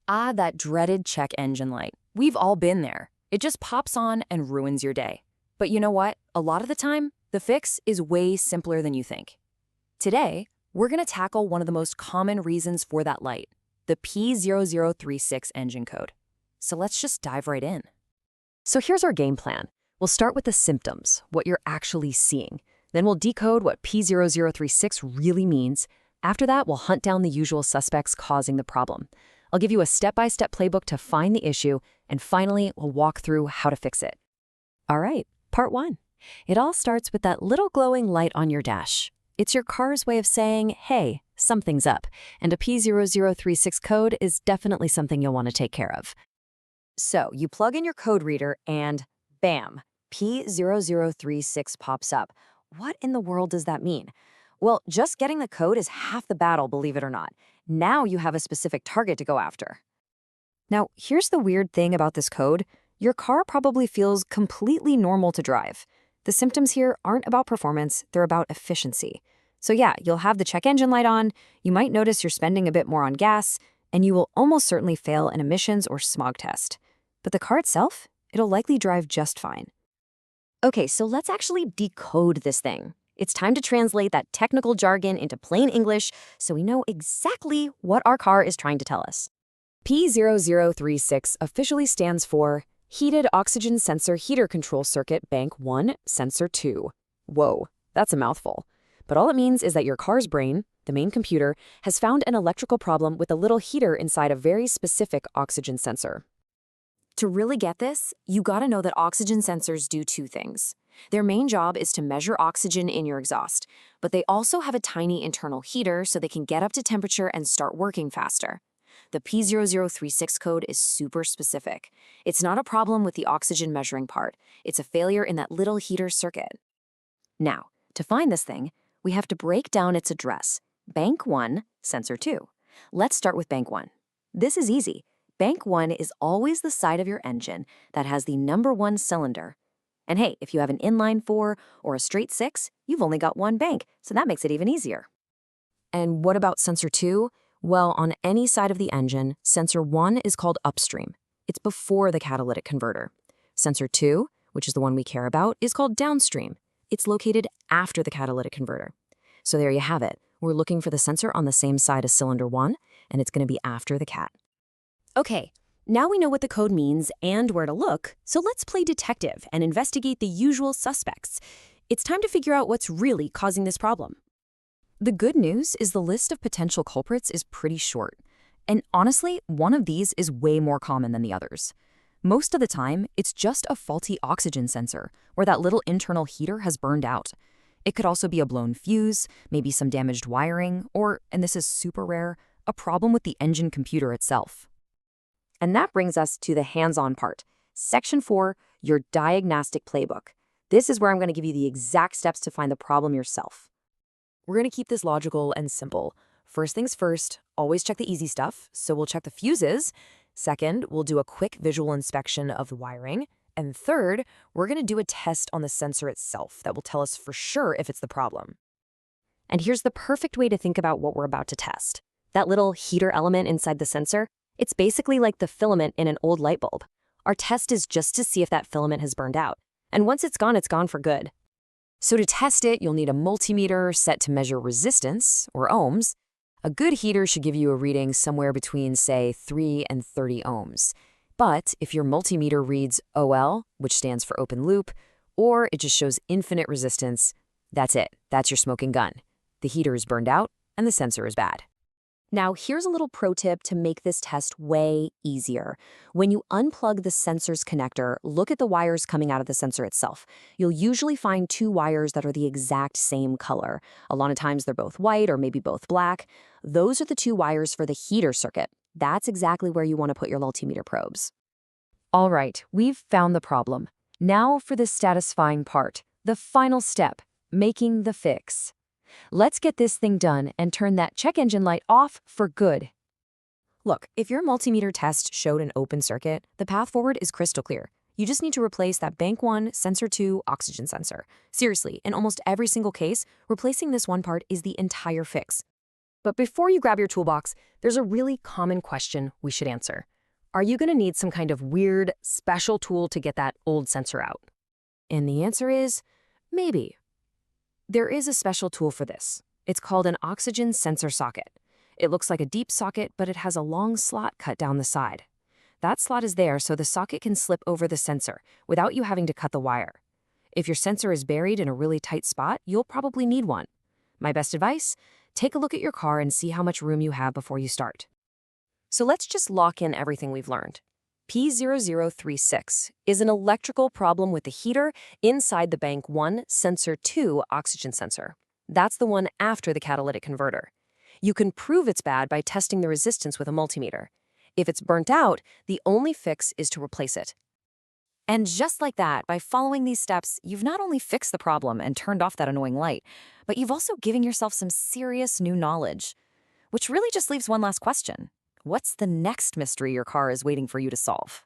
Ah, that dreaded check engine light. We've all been there. It just pops on and ruins your day. But you know what? A lot of the time, the fix is way simpler than you think. Today, we're going to tackle one of the most common reasons for that light, the P0036 engine code. So let's just dive right in. So here's our game plan. We'll start with the symptoms, what you're actually seeing. Then we'll decode what P0036 really means. After that, we'll hunt down the usual suspects causing the problem. I'll give you a step-by-step playbook to find the issue, and finally, we'll walk through how to fix it. All right, part one. It all starts with that little glowing light on your dash. It's your car's way of saying, hey, something's up, and a P0036 code is definitely something you'll want to take care of. So you plug in your code reader and bam, P0036 pops up. What in the world does that mean? Well, just getting the code is half the battle, believe it or not. Now you have a specific target to go after. Now, here's the weird thing about this code. Your car probably feels completely normal to drive. The symptoms here aren't about performance, they're about efficiency. So yeah, you'll have the check engine light on, you might notice you're spending a bit more on gas, and you will almost certainly fail an emissions or smog test. But the car itself, it'll likely drive just fine. Okay, so let's actually decode this thing. It's time to translate that technical jargon into plain English so we know exactly what our car is trying to tell us. P0036 officially stands for Heated Oxygen Sensor Heater Control Circuit Bank 1, Sensor 2. Whoa, that's a mouthful. But all it means is that your car's brain, the main computer, has found an electrical problem with a little heater inside a very specific oxygen sensor. To really get this, you gotta know that oxygen sensors do two things. Their main job is to measure oxygen in your exhaust, but they also have a tiny internal heater so they can get up to temperature and start working faster. The P0036 code is super specific. It's not a problem with the oxygen measuring part. It's a failure in that little heater circuit. Now, to find this thing, we have to break down its address. Bank 1, Sensor 2. Let's start with Bank 1. This is easy. Bank 1 is always the side of your engine that has the number 1 cylinder. And hey, if you have an inline 4 or a straight 6, you've only got one bank, so that makes it even easier. And what about Sensor 2? Well, on any side of the engine, Sensor 1 is called upstream. It's before the catalytic converter. Sensor 2, which is the one we care about, is called downstream. It's located after the catalytic converter. So there you have it. We're looking for the sensor on the same side as cylinder 1, and it's going to be after the cat. Okay, now we know what the code means and where to look, so let's play detective and investigate the usual suspects. It's time to figure out what's really causing this problem. The good news is the list of potential culprits is pretty short. And honestly, one of these is way more common than the others. Most of the time, it's just a faulty oxygen sensor, where that little internal heater has burned out. It could also be a blown fuse, maybe some damaged wiring, or, and this is super rare, a problem with the engine computer itself. And that brings us to the hands-on part. Section 4, your diagnostic playbook. This is where I'm going to give you the exact steps to find the problem yourself. We're going to keep this logical and simple. First things first, always check the easy stuff, so we'll check the fuses. Second, we'll do a quick visual inspection of the wiring. And third, we're going to do a test on the sensor itself that will tell us for sure if it's the problem. And here's the perfect way to think about what we're about to test. That little heater element inside the sensor, it's basically like the filament in an old light bulb. Our test is just to see if that filament has burned out. And once it's gone for good. So to test it, you'll need a multimeter set to measure resistance, or ohms. A good heater should give you a reading somewhere between, say, 3 and 30 ohms. But if your multimeter reads OL, which stands for open loop, or it just shows infinite resistance, that's it. That's your smoking gun. The heater is burned out, and the sensor is bad. Now, here's a little pro tip to make this test way easier. When you unplug the sensor's connector, look at the wires coming out of the sensor itself. You'll usually find two wires that are the exact same color. A lot of times they're both white or maybe both black. Those are the two wires for the heater circuit. That's exactly where you want to put your multimeter probes. All right, we've found the problem. Now for the satisfying part, the final step, making the fix. Let's get this thing done and turn that check engine light off for good. Look, if your multimeter test showed an open circuit, the path forward is crystal clear. You just need to replace that Bank 1, Sensor 2 oxygen sensor. Seriously, in almost every single case, replacing this one part is the entire fix. But before you grab your toolbox, there's a really common question we should answer. Are you going to need some kind of weird, special tool to get that old sensor out? And the answer is maybe. There is a special tool for this. It's called an oxygen sensor socket. It looks like a deep socket, but it has a long slot cut down the side. That slot is there so the socket can slip over the sensor without you having to cut the wire. If your sensor is buried in a really tight spot, you'll probably need one. My best advice? Take a look at your car and see how much room you have before you start. So let's just lock in everything we've learned. P0036 is an electrical problem with the heater inside the Bank 1 Sensor 2 oxygen sensor. That's the one after the catalytic converter. You can prove it's bad by testing the resistance with a multimeter. If it's burnt out, the only fix is to replace it. And just like that, by following these steps, you've not only fixed the problem and turned off that annoying light, but you've also given yourself some serious new knowledge. Which really just leaves one last question. What's the next mystery your car is waiting for you to solve?